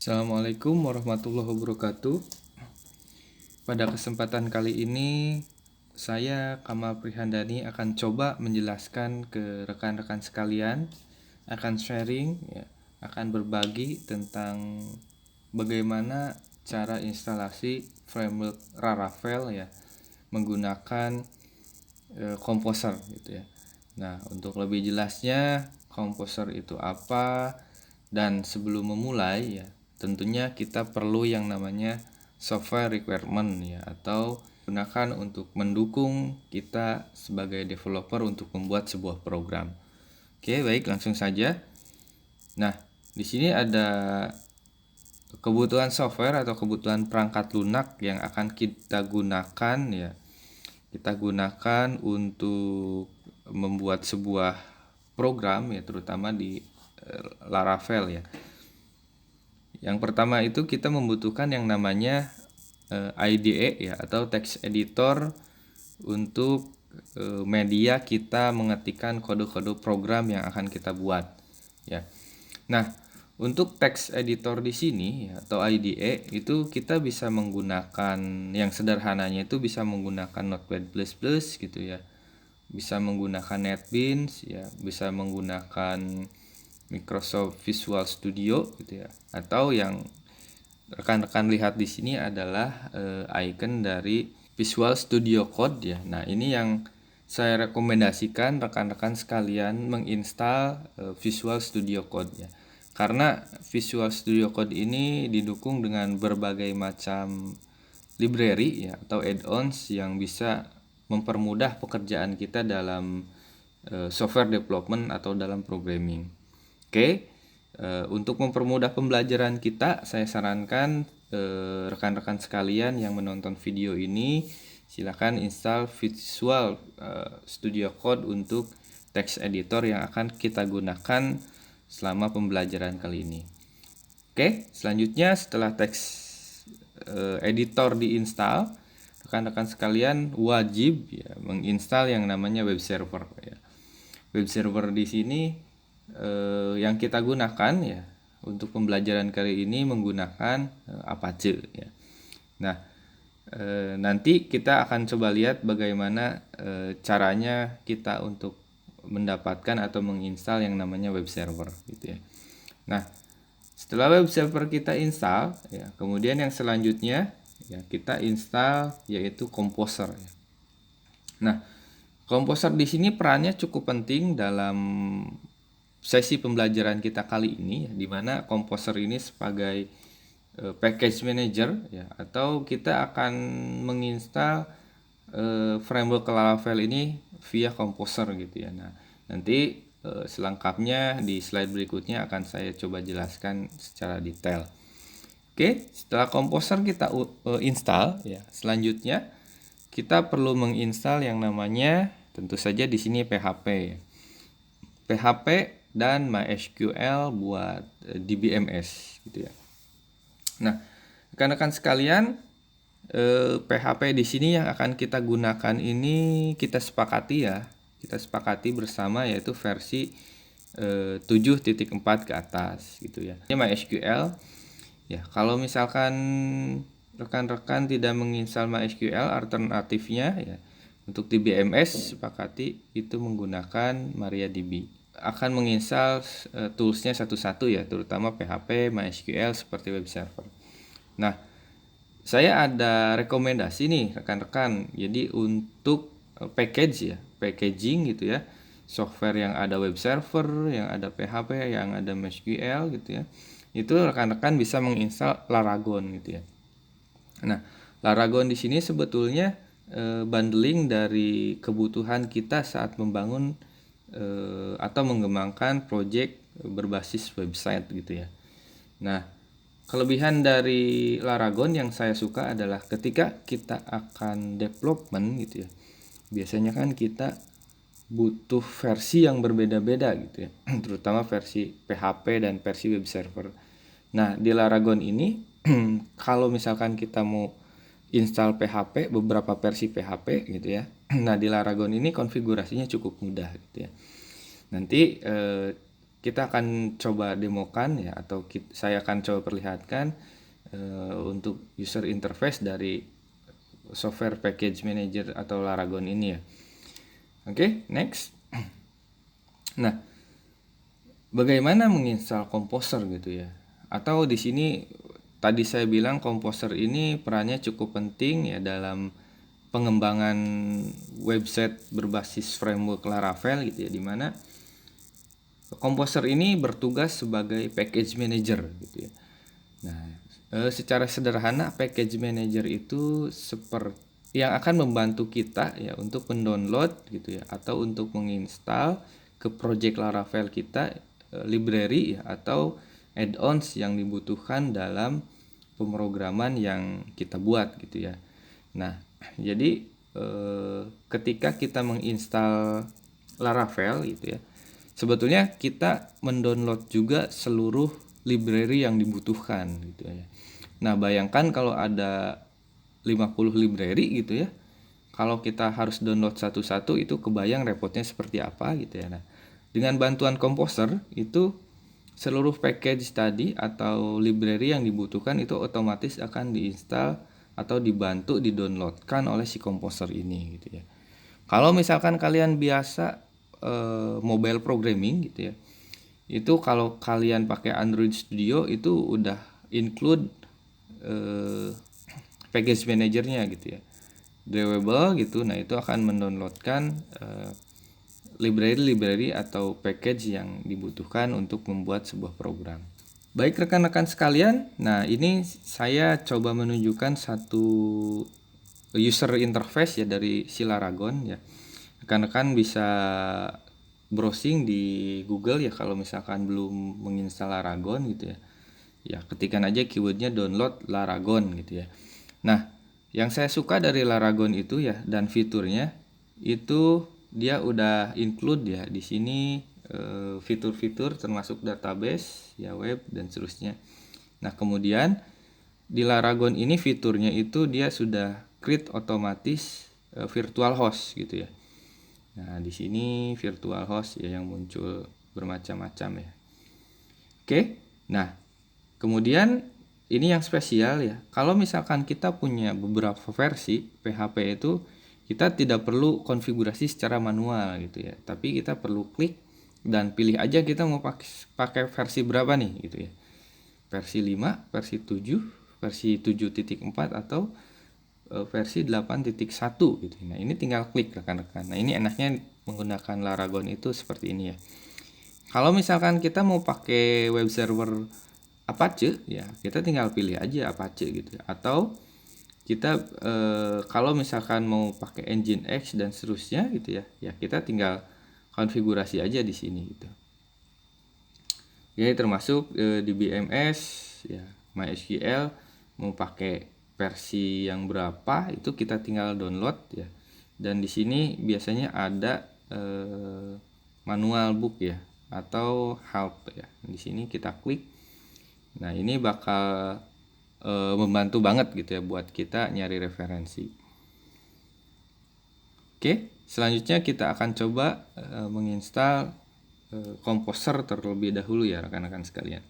Assalamualaikum warahmatullahi wabarakatuh. Pada kesempatan kali ini, saya Kamal Prihandani akan coba menjelaskan ke rekan-rekan sekalian, akan sharing, akan berbagi tentang bagaimana cara instalasi framework Laravel menggunakan Composer gitu ya. Nah, untuk lebih jelasnya Composer itu apa, dan sebelum memulai tentunya kita perlu yang namanya software requirement atau gunakan untuk mendukung kita sebagai developer untuk membuat sebuah program. Oke, baik, langsung saja. Nah, di sini ada kebutuhan software atau kebutuhan perangkat lunak yang akan kita gunakan Kita gunakan untuk membuat sebuah program terutama di Laravel. Yang pertama itu kita membutuhkan yang namanya IDE atau text editor untuk media kita mengetikkan kode-kode program yang akan kita buat ya. Nah, untuk text editor di sini atau IDE itu kita bisa menggunakan yang sederhananya itu bisa menggunakan Notepad++ gitu ya. Bisa menggunakan NetBeans bisa menggunakan Microsoft Visual Studio gitu ya. Atau yang rekan-rekan lihat di sini adalah icon dari Visual Studio Code ya. Nah, ini yang saya rekomendasikan rekan-rekan sekalian menginstal Visual Studio Code ya. Karena Visual Studio Code ini didukung dengan berbagai macam library atau add-ons yang bisa mempermudah pekerjaan kita dalam software development atau dalam programming. Oke, untuk mempermudah pembelajaran kita, saya sarankan rekan-rekan sekalian yang menonton video ini silakan install Visual Studio Code untuk text editor yang akan kita gunakan selama pembelajaran kali ini. Oke, selanjutnya setelah text editor diinstal, rekan-rekan sekalian wajib menginstal yang namanya web server Web server di sini yang kita gunakan untuk pembelajaran kali ini menggunakan Apache ya. Nah, nanti kita akan coba lihat bagaimana caranya kita untuk mendapatkan atau menginstal yang namanya web server gitu ya. Nah, setelah web server kita install kemudian yang selanjutnya kita install yaitu Composer ya. Nah, Composer di sini perannya cukup penting dalam sesi pembelajaran kita kali ini di mana Composer ini sebagai package manager atau kita akan menginstal framework Laravel ini via Composer gitu ya. Nah, nanti selengkapnya di slide berikutnya akan saya coba jelaskan secara detail. Oke, setelah Composer kita install selanjutnya kita perlu menginstal yang namanya tentu saja di sini PHP dan MySQL buat DBMS gitu ya. Nah, rekan-rekan sekalian, PHP di sini yang akan kita gunakan ini kita sepakati bersama yaitu versi 7.4 ke atas gitu ya. Ini MySQL ya. Kalau misalkan rekan-rekan tidak menginstal MySQL, alternatifnya untuk DBMS sepakati itu menggunakan MariaDB. Akan menginstal toolsnya satu-satu terutama PHP, MySQL seperti web server. Nah, saya ada rekomendasi nih rekan-rekan. Jadi untuk packaging gitu ya, software yang ada web server, yang ada PHP, yang ada MySQL gitu ya, itu rekan-rekan bisa menginstal Laragon gitu ya. Nah, Laragon di sini sebetulnya bundling dari kebutuhan kita saat membangun atau mengembangkan project berbasis website gitu ya. Nah, kelebihan dari Laragon yang saya suka adalah ketika kita akan development gitu ya. Biasanya kan kita butuh versi yang berbeda-beda gitu ya, terutama versi PHP dan versi web server. Nah, di Laragon ini kalau misalkan kita mau install PHP, beberapa versi PHP gitu ya. Nah, di Laragon ini konfigurasinya cukup mudah gitu ya. Nanti kita akan coba demokan ya, atau saya akan coba perlihatkan untuk user interface dari software package manager atau Laragon ini ya. Oke, next. Nah, bagaimana menginstal Composer gitu ya? Atau di sini tadi saya bilang Composer ini perannya cukup penting ya dalam pengembangan website berbasis framework Laravel gitu ya, dimana Composer ini bertugas sebagai package manager gitu ya. Nah, secara sederhana package manager itu seperti yang akan membantu kita ya untuk mendownload gitu ya, atau untuk menginstal ke project Laravel kita library ya, atau add-ons yang dibutuhkan dalam pemrograman yang kita buat gitu ya. Nah, jadi ketika kita menginstal Laravel gitu ya, sebetulnya kita mendownload juga seluruh library yang dibutuhkan gitu ya. Nah, bayangkan kalau ada 50 library gitu ya. Kalau kita harus download satu-satu itu kebayang repotnya seperti apa gitu ya. Nah, dengan bantuan Composer itu seluruh package tadi atau library yang dibutuhkan itu otomatis akan diinstal atau dibantu didownloadkan oleh si Composer ini gitu ya. Kalau misalkan kalian biasa mobile programming gitu ya, itu kalau kalian pakai Android Studio itu udah include package manajernya gitu ya, drawable gitu. Nah, itu akan mendownloadkan library atau package yang dibutuhkan untuk membuat sebuah program. Baik rekan-rekan sekalian, nah ini saya coba menunjukkan satu user interface ya dari si Laragon ya. Rekan-rekan bisa browsing di Google ya kalau misalkan belum menginstal Laragon gitu ya. Ya, ketikkan aja keywordnya download Laragon gitu ya. Nah, yang saya suka dari Laragon itu ya dan fiturnya itu dia udah include ya di sini fitur-fitur termasuk database ya, web dan seterusnya. Nah, kemudian di Laragon ini fiturnya itu dia sudah create otomatis virtual host gitu ya. Nah, di sini virtual host ya yang muncul bermacam-macam ya. Oke. Nah, kemudian ini yang spesial ya. Kalau misalkan kita punya beberapa versi PHP itu kita tidak perlu konfigurasi secara manual gitu ya. Tapi kita perlu klik dan pilih aja kita mau pakai versi berapa nih gitu ya. Versi 5, versi 7, versi 7.4 atau versi 8.1 gitu. Nah, ini tinggal klik rekan-rekan. Nah, ini enaknya menggunakan Laragon itu seperti ini ya. Kalau misalkan kita mau pakai web server Apache ya, kita tinggal pilih aja Apache gitu. Atau kita kalau misalkan mau pakai Nginx dan seterusnya gitu ya, ya kita tinggal konfigurasi aja di sini gitu. Ya, termasuk di BMS ya, MySQL mau pakai versi yang berapa itu kita tinggal download ya. Dan di sini biasanya ada manual book ya atau help ya. Di sini kita klik. Nah, ini bakal membantu banget gitu ya buat kita nyari referensi. Oke, selanjutnya kita akan coba menginstal Composer terlebih dahulu ya rekan-rekan sekalian.